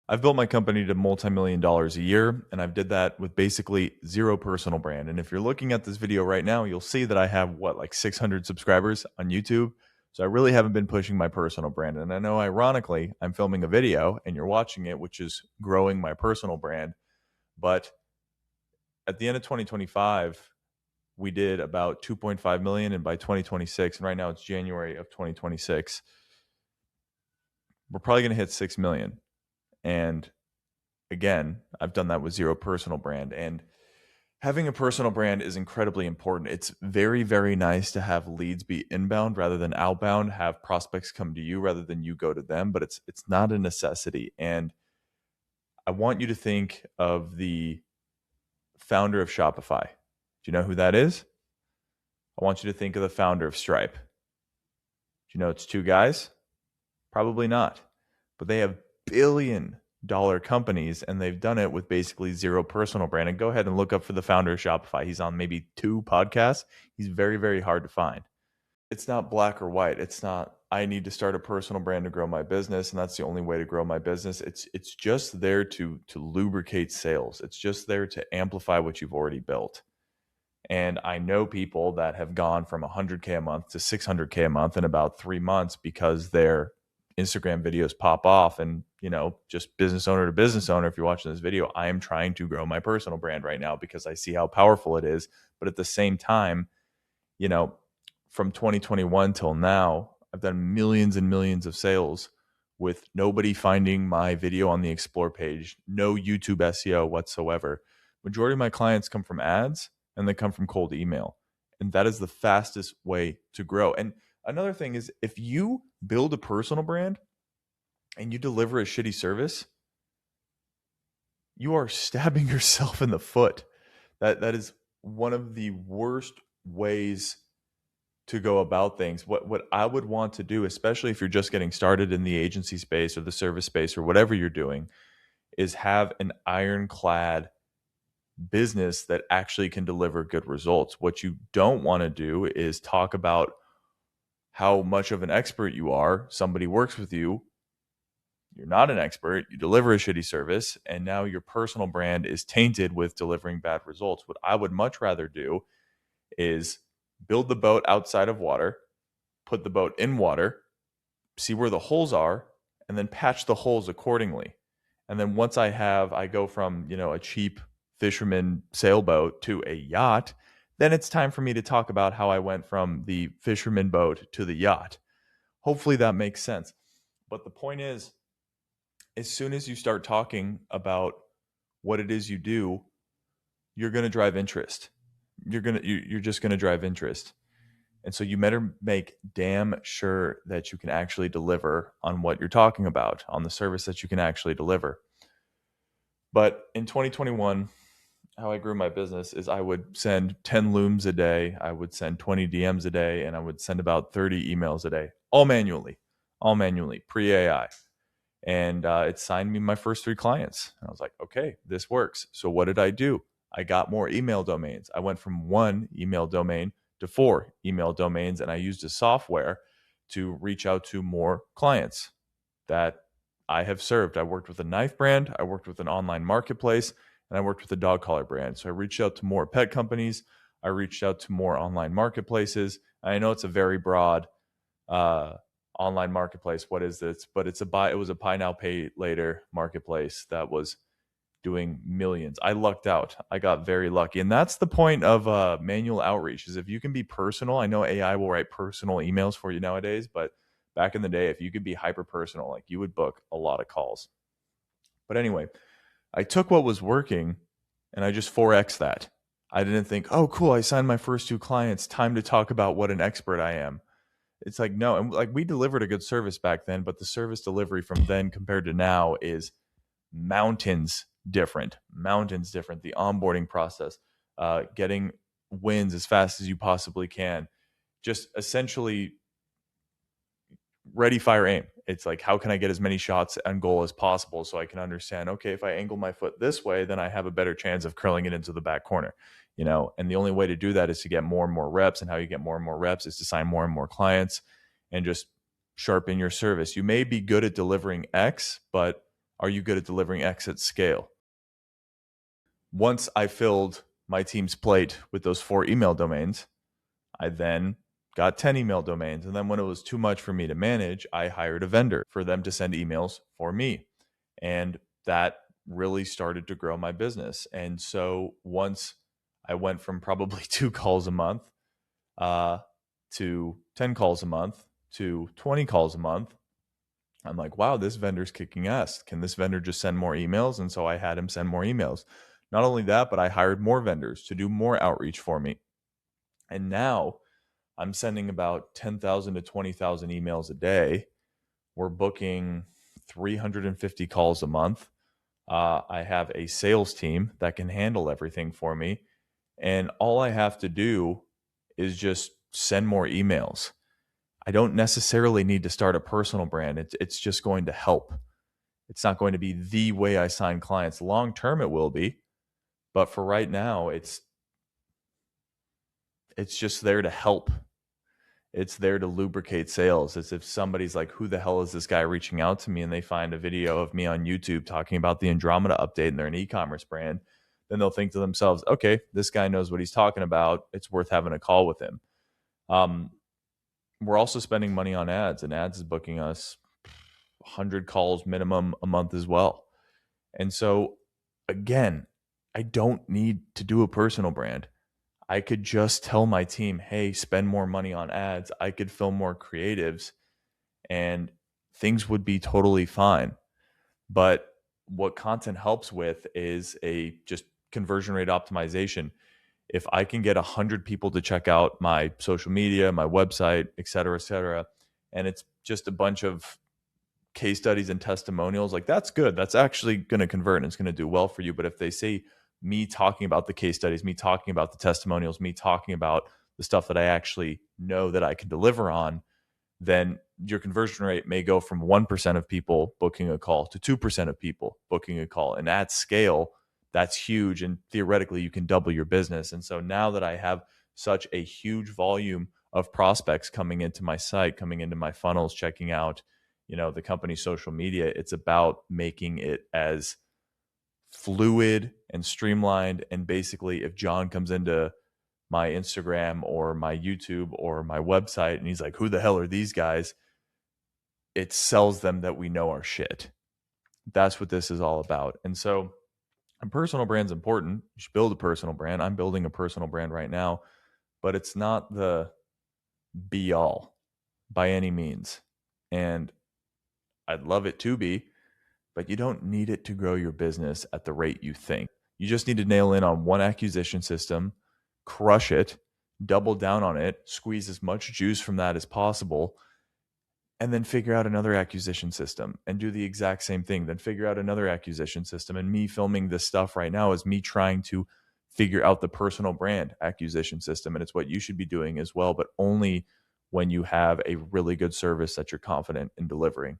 I've built my company to multi-million dollars a year, and I've did that with basically zero personal brand. And if you're looking at this video right now, you'll see that I have like 600 subscribers on YouTube. So I really haven't been pushing my personal brand. And I know ironically, I'm filming a video and you're watching it, which is growing my personal brand. But at the end of 2025, we did about 2.5 million. And by 2026, and right now it's January of 2026, we're probably going to hit 6 million. And again, I've done that with zero personal brand. And having a personal brand is incredibly important. It's very, very nice to have leads be inbound rather than outbound, have prospects come to you rather than you go to them, but it's not a necessity. And I want you to think of the founder of Shopify. Do you know who that is? I want you to think of the founder of Stripe. Do you know it's two guys? Probably not. But they have billion-dollar companies, and they've done it with basically zero personal brand. And go ahead and look up for the founder of Shopify. He's on maybe 2 podcasts. He's very, very hard to find. It's not black or white. It's not, I need to start a personal brand to grow my business, and that's the only way to grow my business. It's just there to lubricate sales. It's just there to amplify what you've already built. And I know people that have gone from 100K a month to 600K a month in about 3 months because their Instagram videos pop off. And, just business owner to business owner, if you're watching this video, I am trying to grow my personal brand right now because I see how powerful it is. But at the same time, from 2021 till now, I've done millions and millions of sales with nobody finding my video on the explore page, no YouTube SEO whatsoever. Majority of my clients come from ads and they come from cold email. And that is the fastest way to grow. And another thing is, if you build a personal brand and you deliver a shitty service, you are stabbing yourself in the foot. That is one of the worst ways to go about things. What I would want to do, especially if you're just getting started in the agency space or the service space or whatever you're doing, is have an ironclad business that actually can deliver good results. What you don't want to do is talk about how much of an expert you are. Somebody works with you, you're not an expert, you deliver a shitty service, and now your personal brand is tainted with delivering bad results. What I would much rather do is build the boat outside of water, put the boat in water, see where the holes are, and then patch the holes accordingly. And then once I go from, a cheap fisherman sailboat to a yacht, then it's time for me to talk about how I went from the fisherman boat to the yacht. Hopefully that makes sense. But the point is, as soon as you start talking about what it is you do, you're going to drive interest. You're just going to drive interest. And so you better make damn sure that you can actually deliver on what you're talking about, on the service that you can actually deliver. But in 2021, how I grew my business is I would send 10 looms a day, I would send 20 DMs a day, and I would send about 30 emails a day, all manually, pre-AI. And it signed me my first 3 clients. And I was like, okay, this works. So what did I do? I got more email domains. I went from 1 email domain to 4 email domains, and I used a software to reach out to more clients that I have served. I worked with a knife brand, I worked with an online marketplace, and I worked with a dog collar brand. So I reached out to more pet companies. I reached out to more online marketplaces. I know it's a very broad online marketplace. What is this? But it was a buy now, pay later marketplace that was doing millions. I lucked out. I got very lucky. And that's the point of manual outreach, is if you can be personal. I know AI will write personal emails for you nowadays, but back in the day, if you could be hyper personal, like, you would book a lot of calls. But anyway, I took what was working and I just 4X that. I didn't think, oh, cool, I signed my first 2 clients, time to talk about what an expert I am. It's like, no. And like, we delivered a good service back then, but the service delivery from then compared to now is mountains different. The onboarding process, getting wins as fast as you possibly can, just essentially ready, fire, aim. It's like, how can I get as many shots on goal as possible so I can understand, okay, if I angle my foot this way, then I have a better chance of curling it into the back corner, and the only way to do that is to get more and more reps. And how you get more and more reps is to sign more and more clients and just sharpen your service. You may be good at delivering X, but Are you good at delivering X at scale? Once I filled my team's plate with those 4 email domains, I then got 10 email domains. And then when it was too much for me to manage, I hired a vendor for them to send emails for me. And that really started to grow my business. And so once I went from probably 2 calls a month uh, to 10 calls a month to 20 calls a month, I'm like, wow, this vendor's kicking ass. Can this vendor just send more emails? And so I had him send more emails. Not only that, but I hired more vendors to do more outreach for me. And now I'm sending about 10,000 to 20,000 emails a day. We're booking 350 calls a month. I have a sales team that can handle everything for me. And all I have to do is just send more emails. I don't necessarily need to start a personal brand. It's just going to help. It's not going to be the way I sign clients. Long term, it will be. But for right now, it's just there to help. It's there to lubricate sales. As if somebody's like, who the hell is this guy reaching out to me? And they find a video of me on YouTube talking about the Andromeda update and they're an e-commerce brand. Then they'll think to themselves, okay, this guy knows what he's talking about. It's worth having a call with him. We're also spending money on ads, and ads is booking us 100 calls minimum a month as well. And so, again, I don't need to do a personal brand. I could just tell my team, hey, spend more money on ads. I could film more creatives and things would be totally fine. But what content helps with is a just conversion rate optimization. If I can get 100 people to check out my social media, my website, et cetera, and it's just a bunch of case studies and testimonials, like that's good. That's actually going to convert and it's going to do well for you. But if they see me talking about the case studies, me talking about the testimonials, me talking about the stuff that I actually know that I can deliver on, then your conversion rate may go from 1% of people booking a call to 2% of people booking a call. And at scale, that's huge. And theoretically, you can double your business. And so now that I have such a huge volume of prospects coming into my site, coming into my funnels, checking out, the company's social media, it's about making it as fluid and streamlined. And basically, if John comes into my Instagram or my YouTube or my website and he's like, who the hell are these guys? It sells them that we know our shit. That's what this is all about. And so a personal brand's important. You should build a personal brand. I'm building a personal brand right now, but it's not the be all by any means. And I'd love it to be, but you don't need it to grow your business at the rate you think. You just need to nail in on one acquisition system, crush it, double down on it, squeeze as much juice from that as possible, and then figure out another acquisition system and do the exact same thing. Then figure out another acquisition system. And me filming this stuff right now is me trying to figure out the personal brand acquisition system. And it's what you should be doing as well, but only when you have a really good service that you're confident in delivering.